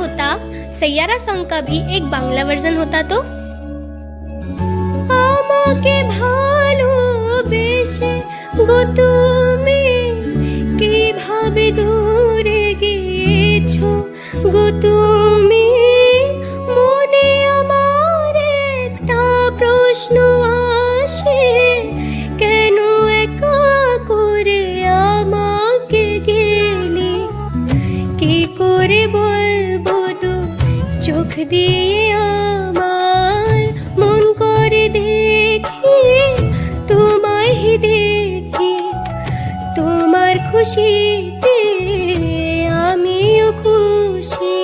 होता सैयारा सॉन्ग का भी एक बांग्ला वर्जन होता तो? আমাকে ভালোবেসে গো তুমি কিভাবে দূরে গিয়েছো গো তুমি, মনে আমার একটা প্রশ্ন আসে, কেন একা করে আমাকে গেলি, কি করে বলবো তো চোখ দিয়ে আমার মন করে দেখি তোমায় দেখি, তোমার খুশিতে আমিও খুশি।